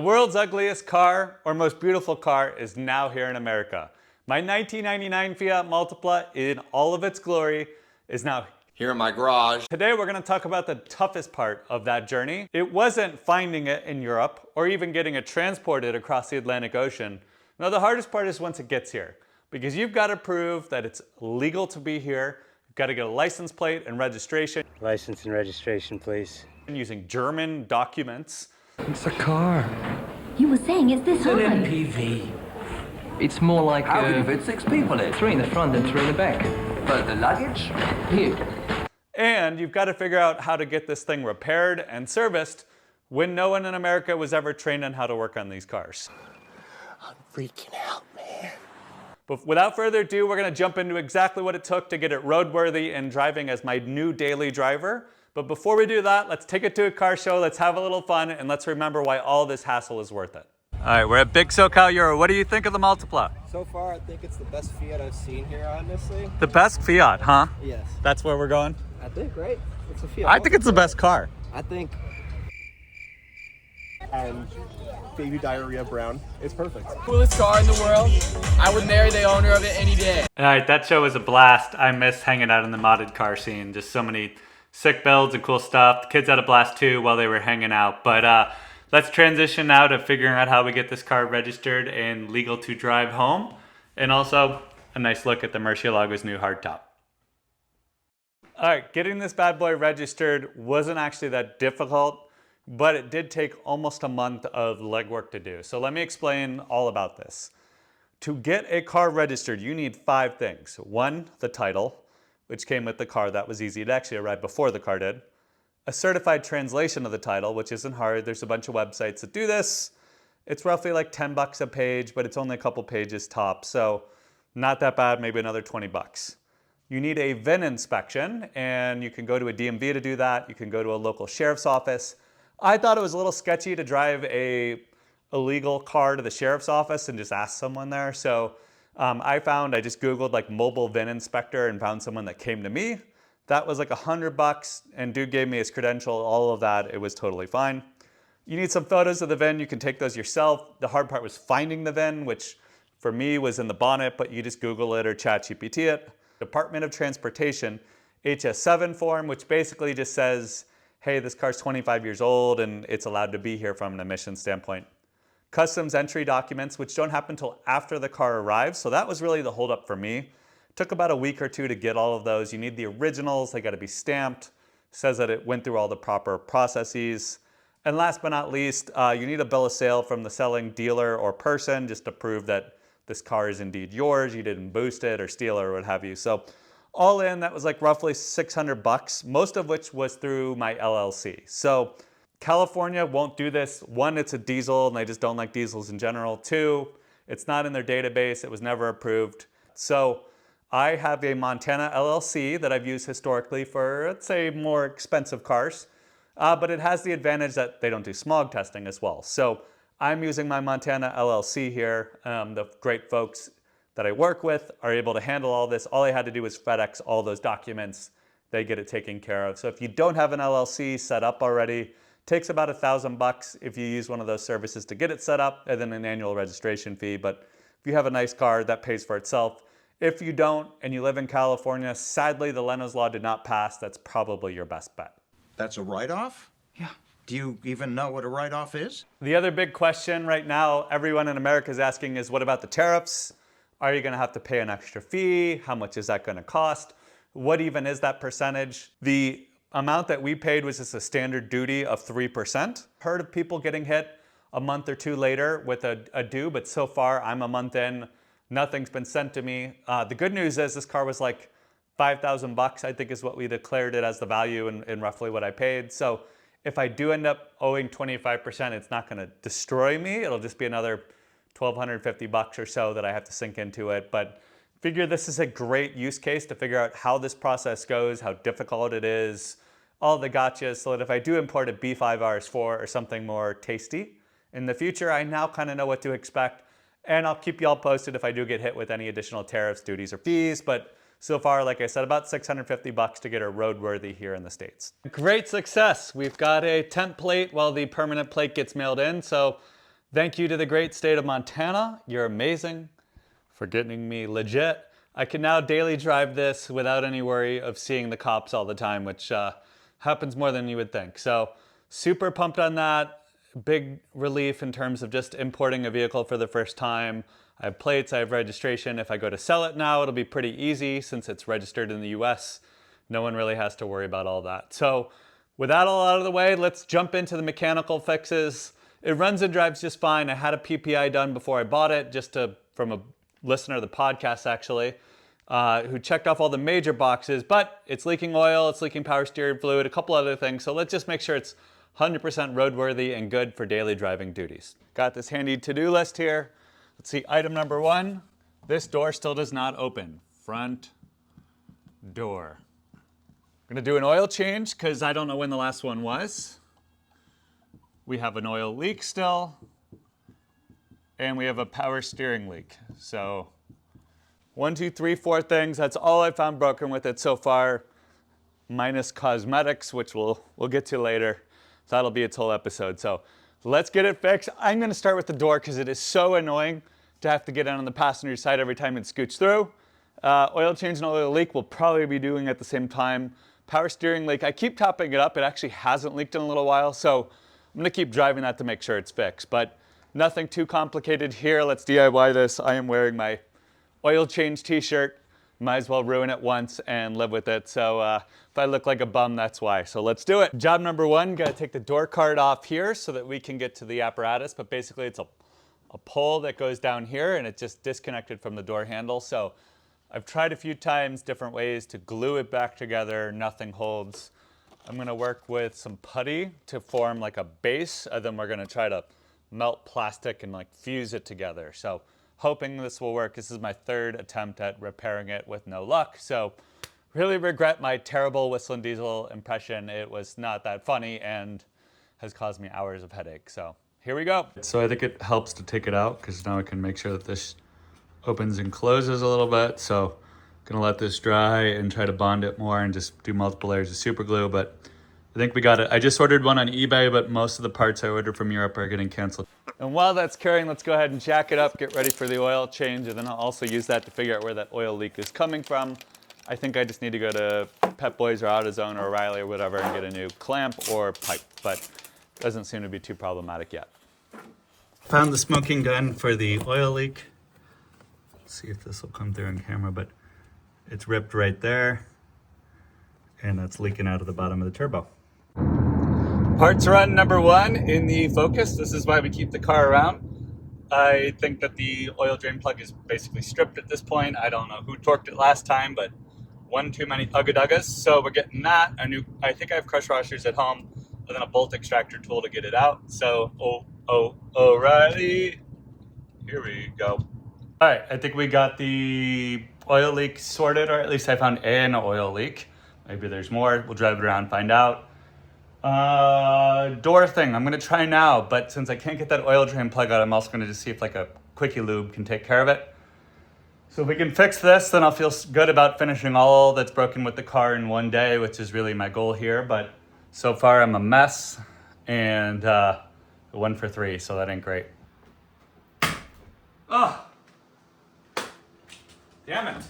The world's ugliest car, or most beautiful car, is now here in America. My 1999 Fiat Multipla, in all of its glory, is now here in my garage. Today we're going to talk about the toughest part of that journey. It wasn't finding it in Europe, or even getting it transported across the Atlantic Ocean. No, the hardest part is once it gets here. Because you've got to prove that it's legal to be here. You've got to get a license plate and registration. License and registration, please. Using German documents. It's a car. You were saying it's this high. It's an MPV. It's more like How can you fit 6 people in? 3 in the front and 3 in the back. But the luggage? Here. And you've got to figure out how to get this thing repaired and serviced when no one in America was ever trained on how to work on these cars. I'm freaking out, man. But without further ado, we're going to jump into exactly what it took to get it roadworthy and driving as my new daily driver. But before we do that, let's take it to a car show, let's have a little fun, and let's remember why all this hassle is worth it. All right, we're at Big SoCal Euro. What do you think of the Multipla? So far, I think it's the best Fiat I've seen here, honestly. The best Fiat, huh? Yes. That's where we're going? I think, right? It's a Fiat. I think it's the best car. I think. And baby diarrhea brown. It's perfect. Coolest car in the world. I would marry the owner of it any day. All right, that show was a blast. I miss hanging out in the modded car scene. Just so many sick builds and cool stuff. The kids had a blast too while they were hanging out. But let's transition now to figuring out how we get this car registered and legal to drive home. And also a nice look at the Murcielago's new hardtop. All right, getting this bad boy registered wasn't actually that difficult, but it did take almost a month of legwork to do. So let me explain all about this. To get a car registered, you need 5 things. 1, the title, which came with the car. That was easy. It actually arrived before the car did. A certified translation of the title, which isn't hard. There's a bunch of websites that do this. It's roughly like 10 bucks a page, but it's only a couple pages top. So not that bad, maybe another 20 bucks. You need a VIN inspection, and you can go to a DMV to do that. You can go to a local sheriff's office. I thought it was a little sketchy to drive a illegal car to the sheriff's office and just ask someone there. So I just Googled like mobile VIN inspector and found someone that came to me. That was like 100 bucks, and dude gave me his credential, all of that. It was totally fine. You need some photos of the VIN. You can take those yourself. The hard part was finding the VIN, which for me was in the bonnet, but you just Google it or ChatGPT it. Department of Transportation HS7 form, which basically just says, hey, this car's 25 years old and it's allowed to be here from an emissions standpoint. Customs entry documents, which don't happen until after the car arrives. So that was really the holdup for me. Took about a week or 2 to get all of those. You need the originals, they gotta be stamped. Says that it went through all the proper processes. And last but not least, you need a bill of sale from the selling dealer or person just to prove that this car is indeed yours, you didn't boost it or steal it or what have you. So all in, that was like roughly 600 bucks, most of which was through my LLC. So California won't do this. 1, it's a diesel and they just don't like diesels in general. 2, it's not in their database, it was never approved. So I have a Montana LLC that I've used historically for, let's say, more expensive cars, but it has the advantage that they don't do smog testing as well. So I'm using my Montana LLC here. The great folks that I work with are able to handle all this. All I had to do was FedEx all those documents. They get it taken care of. So if you don't have an LLC set up already, it takes about $1,000 if you use one of those services to get it set up, and then an annual registration fee. But if you have a nice car, that pays for itself. If you don't and you live in California, sadly the Leno's Law did not pass. That's probably your best bet. That's a write-off? Yeah. Do you even know what a write-off is? The other big question right now everyone in America is asking is, what about the tariffs? Are you going to have to pay an extra fee? How much is that going to cost? What even is that percentage? The amount that we paid was just a standard duty of 3%. Heard of people getting hit a month or 2 later with a due, but so far I'm a month in, nothing's been sent to me. The good news is this car was like 5,000 bucks, I think is what we declared it as the value and roughly what I paid. So if I do end up owing 25%, it's not going to destroy me. It'll just be another 1,250 bucks or so that I have to sink into it. But figure this is a great use case to figure out how this process goes, how difficult it is, all the gotchas, so that if I do import a B5 RS4 or something more tasty in the future, I now kind of know what to expect. And I'll keep you all posted if I do get hit with any additional tariffs, duties, or fees. But so far, like I said, about 650 bucks to get her roadworthy here in the States. Great success. We've got a temp plate while the permanent plate gets mailed in. So Thank you to the great state of Montana. You're amazing for getting me legit. I can now daily drive this without any worry of seeing the cops all the time, which happens more than you would think. So super pumped on that. Big relief in terms of just importing a vehicle for the first time. I have plates, I have registration. If I go to sell it now, it'll be pretty easy since it's registered in the US. No one really has to worry about all that. So with that all out of the way, let's jump into the mechanical fixes. It runs and drives just fine. I had a PPI done before I bought it, from a listener of the podcast actually, who checked off all the major boxes, but it's leaking oil, it's leaking power steering fluid, a couple other things. So let's just make sure it's 100% roadworthy and good for daily driving duties. Got this handy to-do list here. Let's see, item number 1, this door still does not open. Front door. I'm gonna do an oil change because I don't know when the last one was. We have an oil leak still, and we have a power steering leak. So 1, 2, 3, 4 things. That's all I found broken with it so far, minus cosmetics, which we'll get to later. So that'll be its whole episode. So let's get it fixed. I'm gonna start with the door because it is so annoying to have to get in on the passenger side every time it scoots through. Oil change and oil leak we'll probably be doing at the same time. Power steering leak, I keep topping it up. It actually hasn't leaked in a little while, so I'm gonna keep driving that to make sure it's fixed. But nothing too complicated here. Let's DIY this. I am wearing my oil change t-shirt. Might as well ruin it once and live with it. So if I look like a bum, that's why. So let's do it. Job number 1, gotta take the door card off here so that we can get to the apparatus. But basically it's a pole that goes down here and it's just disconnected from the door handle. So I've tried a few times different ways to glue it back together. Nothing holds. I'm gonna work with some putty to form like a base, and then we're gonna try to melt plastic and like fuse it together. So hoping this will work. This is my 3rd attempt at repairing it with no luck. So really regret my terrible Whistling Diesel impression. It was not that funny and has caused me hours of headache. So here we go. So I think it helps to take it out because now I can make sure that this opens and closes a little bit. So gonna let this dry and try to bond it more and just do multiple layers of super glue, but I think we got it. I just ordered one on eBay, but most of the parts I ordered from Europe are getting canceled. And while that's curing, let's go ahead and jack it up, get ready for the oil change, and then I'll also use that to figure out where that oil leak is coming from. I think I just need to go to Pep Boys or AutoZone or O'Reilly or whatever and get a new clamp or pipe, but it doesn't seem to be too problematic yet. Found the smoking gun for the oil leak. Let's see if this will come through on camera, but it's ripped right there, and that's leaking out of the bottom of the turbo. Parts run number 1 in the Focus. This is why we keep the car around. I think that the oil drain plug is basically stripped at this point. I don't know who torqued it last time, but one too many ugga-duggas. So we're getting that. I think I have crush washers at home, and then a bolt extractor tool to get it out. So, O'Reilly, here we go. All right, I think we got the oil leak sorted, or at least I found an oil leak. Maybe there's more. We'll drive it around, find out. Door thing, I'm gonna try now, but since I can't get that oil drain plug out, I'm also gonna just see if like a quickie lube can take care of it. So if we can fix this, then I'll feel good about finishing all that's broken with the car in one day, which is really my goal here. But so far I'm a mess, and 1 for 3, so that ain't great. Oh, damn it.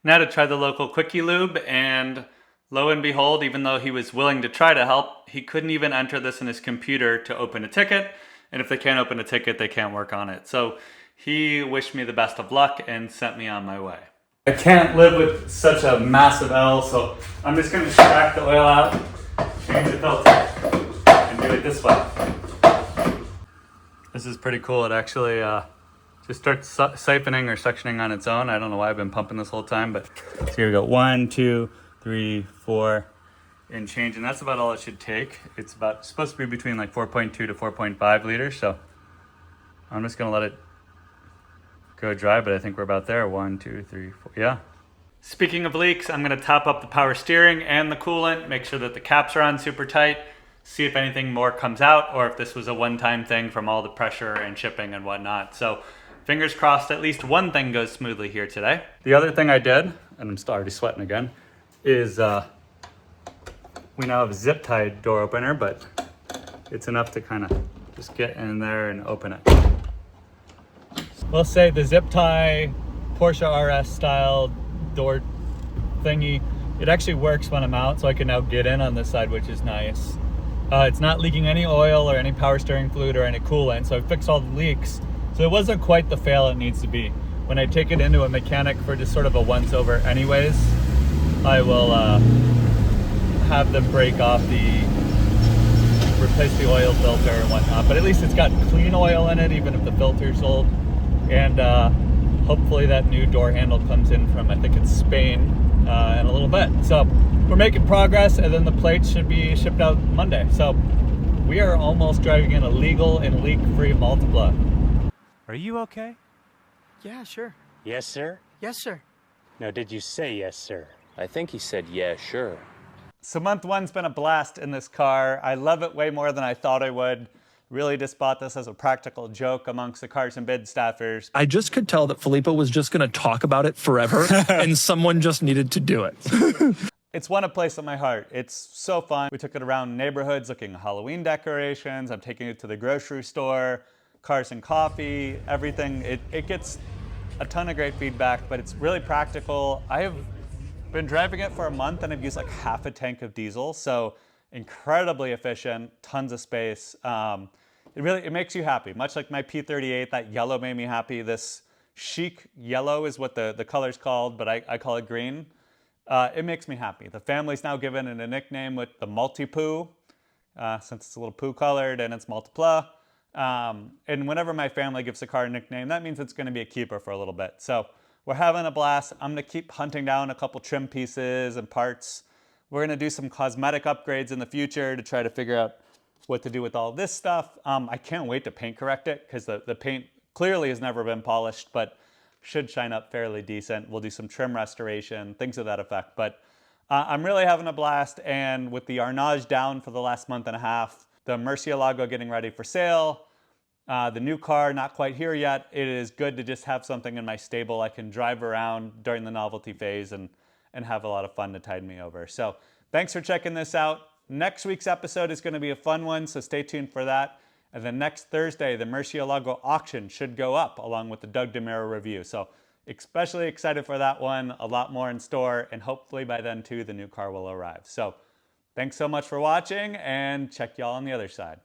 Now to try the local quickie lube, and lo and behold, even though he was willing to try to help, he couldn't even enter this in his computer to open a ticket. And if they can't open a ticket, they can't work on it. So he wished me the best of luck and sent me on my way. I can't live with such a massive L, so I'm just going to extract the oil out, change the filter, and do it this way. This is pretty cool. It actually just starts siphoning or suctioning on its own. I don't know why I've been pumping this whole time, but so here we go. 1, 2, 3, 4, and change, and that's about all it should take. It's supposed to be between like 4.2 to 4.5 liters, so I'm just gonna let it go dry, but I think we're about there. 1, 2, 3, 4, yeah. Speaking of leaks, I'm gonna top up the power steering and the coolant, make sure that the caps are on super tight, see if anything more comes out, or if this was a one-time thing from all the pressure and shipping and whatnot. So fingers crossed at least one thing goes smoothly here today. The other thing I did, and I'm still already sweating again, is we now have a zip-tied door opener, but it's enough to kind of Just get in there and open it. We'll say the zip tie Porsche RS style door thingy, it actually works when I'm out, so I can now get in on this side, which is nice. It's not leaking any oil or any power steering fluid or any coolant, so I fixed all the leaks. So it wasn't quite the fail it needs to be. When I take it into a mechanic for just sort of a once over anyways, I will have them break off replace the oil filter and whatnot, but at least it's got clean oil in it, even if the filter's old. And hopefully that new door handle comes in from, I think it's Spain, in a little bit. So we're making progress, and then the plates should be shipped out Monday. So we are almost driving in a legal and leak-free Multipla. Are you okay? Yeah, sure. Yes, sir? Yes, sir. No, did you say yes, sir? I think he said, yeah, sure. So month one's been a blast in this car. I love it way more than I thought I would. Really just bought this as a practical joke amongst the Cars and Bid staffers. I just could tell that Filippo was just going to talk about it forever, and someone just needed to do it. It's won a place in my heart. It's so fun. We took it around neighborhoods looking at Halloween decorations. I'm taking it to the grocery store, Cars and Coffee, everything. It gets a ton of great feedback, but it's really practical. I have been driving it for a month and I've used like half a tank of diesel, so incredibly efficient, tons of space. It makes you happy, much like my P38. That yellow made me happy. This chic yellow is what the color's called, but I call it green. It makes me happy. The family's now given it a nickname with the Multi-Poo, since it's a little poo colored and it's Multipla. And whenever my family gives a car a nickname, that means it's going to be a keeper for a little bit. So we're having a blast. I'm going to keep hunting down a couple trim pieces and parts. We're going to do some cosmetic upgrades in the future to try to figure out what to do with all this stuff. I can't wait to paint correct it, because the paint clearly has never been polished, but should shine up fairly decent. We'll do some trim restoration, things of that effect. But I'm really having a blast, and with the Arnage down for the last month and a half, the Murcielago getting ready for sale, the new car not quite here yet, it is good to just have something in my stable I can drive around during the novelty phase and have a lot of fun to tide me over. So thanks for checking this out. Next week's episode is going to be a fun one, so stay tuned for that. And then next Thursday, the Murcielago auction should go up along with the Doug DeMiro review. So especially excited for that one. A lot more in store, and hopefully by then too, the new car will arrive. So thanks so much for watching, and check y'all on the other side.